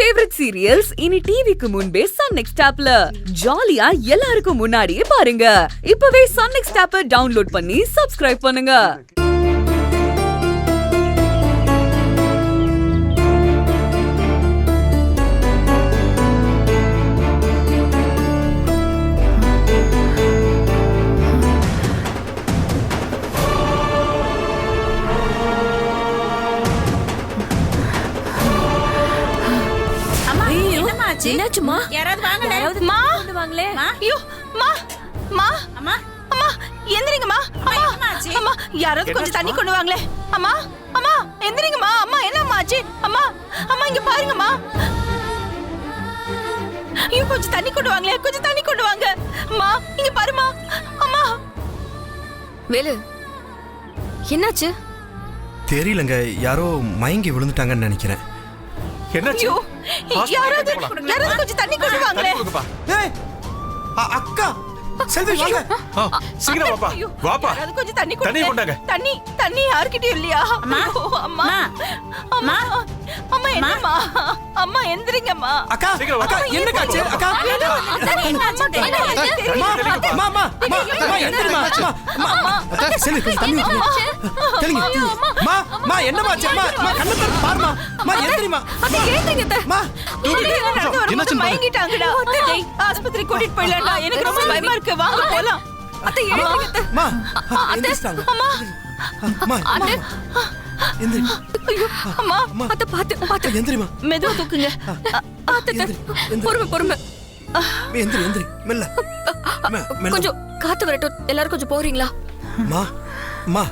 Favourite serials இனி டிவிக்கு முன்பே சன் நெக்ஸ்ட் ஆப்ல ஜாலியா எல்லாருக்கும் முன்னாடியே பாருங்க. இப்பவே சன் நெக்ஸ்ட் ஆப்பை டவுன்லோட் பண்ணி சப்ஸ்கிரைப் பண்ணுங்க. என்னாச்சுமா? யாராவது வாங்கடா. மா கொண்டு வாங்களே. ஐயோ மா மா அம்மா அம்மா எந்திரிங்கம்மா. அம்மா அம்மா யாராவது கொஞ்சம் தண்ணி கொண்டு வாங்களே. அம்மா அம்மா எந்திரிங்கம்மா. அம்மா என்னம்மா ஆச்சு? அம்மா அம்மா இங்க பாருங்கம்மா. ஐயோ கொஞ்சம் தண்ணி கொண்டு வாங்களே. கொஞ்சம் தண்ணி கொண்டு வாங்க. அம்மா இங்க பாருமா. அம்மா வேலு என்னாச்சு? தெரியலங்க, யாரோ மயங்கி விழுந்துட்டாங்கன்னு நினைக்கிறேன். ஐயோ யாராவது கொஞ்சம் தண்ணி கொண்டு வாங்களே. ஏய் அக்கா செல்வி வாங்க. சீக்கிரம் வாப்பா. வாப்பா. யாராவது கொஞ்சம் தண்ணி கொண்டாங்க. தண்ணி யார்கிட்டயும் இல்லையா? அம்மா அம்மா அம்மா அம்மா என்னம்மா? அம்மா எந்திரிங்கம்மா. அக்கா அக்கா என்ன காச்சு? அக்கா அம்மா அம்மா அம்மா எந்திரிமா. அம்மா செல்வி கொஞ்சம் தண்ணி ஊத்துங்க. தெளிங்க. அம்மா அம்மா என்னமா ஆச்சு? அம்மா அம்மா கண்ணு திறந்து பாருமா. அம்மா எந்திரிமா. அத ஏத்துங்க. அம்மா என்னாச்சு? மயங்கிட்டாங்கடா. ஆஸ்பத்திரி கூட்டிட்டு போயிடலாம்டா. எனக்கு ரொம்ப பயமா இருக்கு. வாங்க போலாம். அத்தை ஏத்துங்க. அம்மா எந்திரிச்சாங்க. அம்மா அம்மா அத்தை எந்திரி. ஐயோ அம்மா அத்தை பாத்து எந்திரிமா. மெதுவா தூக்குங்க. அத்தை பொறுமை எந்திரி எந்திரி மெல்ல. கொஞ்சம் காத்து வரட்டும். எல்லாரும் கொஞ்சம் போறீங்களா? அம்மா அம்மா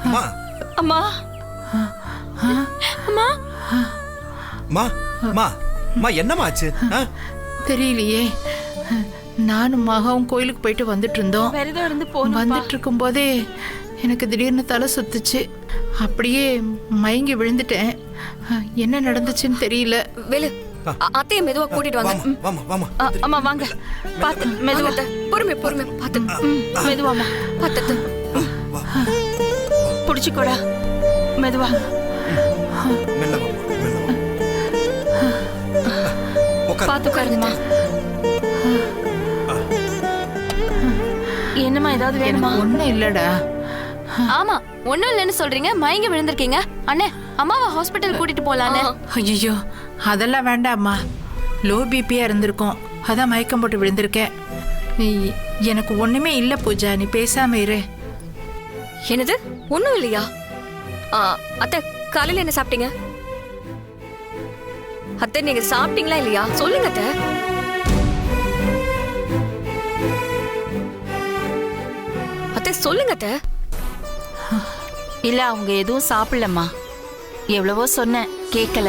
அம்மா அம்மா அம்மா அம்மா அம்மா அம்மா என்னம்மா ஆச்சு? தெரியலையே. நானும் மகவும் கோயிலுக்கு போயிட்டு வந்துட்டு இருந்தோம். விரதம் இருந்து போனோம். வந்துட்டு இருக்கும் போதே எனக்கு திடீர்னு தலை சுத்துச்சு. அப்படியே மயங்கி விழுந்துட்டேன். என்ன நடந்துச்சுன்னு தெரியல. வேலு அத்தைய மெதுவா கூட்டிட்டு வாங்க. வாமா வாமா. அம்மா வாங்க. பாத்து மெதுவா. பொறுமை பாத்து. மெதுவாமா. பாத்து புடிச்சுக்கோடா. மெதுவா. மெல்ல வாமா மெல்ல. பாத்து உட்காருங்கம்மா. என்னம்மா ஏதாவது வேணுமா? ஒண்ணும் இல்லடா. ஆமா ஒண்ணும் இல்லைன்னு சொல்றீங்க. மயங்கி விழுந்திருக்கீங்க. அண்ணே அம்மாவை ஹாஸ்பிட்டல் கூட்டிட்டு போலான்னு. ஐயோ அதெல்லாம் வேண்டாம்மா. லோ பிபியா இருந்திருக்கும். அதான் மயக்கம் போட்டு விழுந்திருக்கேன். எனக்கு ஒண்ணுமே இல்ல பூஜா, நீ பேசாம இரு. என்னது ஒண்ணும் இல்லையா? அத்தை காலையில என்ன சாப்பிட்டீங்க? அத்தை நீங்க சாப்பிட்டீங்களா இல்லையா சொல்லுங்க அத்தை. அத்தை சொல்லுங்க அத்தை. இல்ல அவங்க எதுவும் சாப்பிடலம்மா. எவ்வளவோ சொன்னேன் கேட்கல.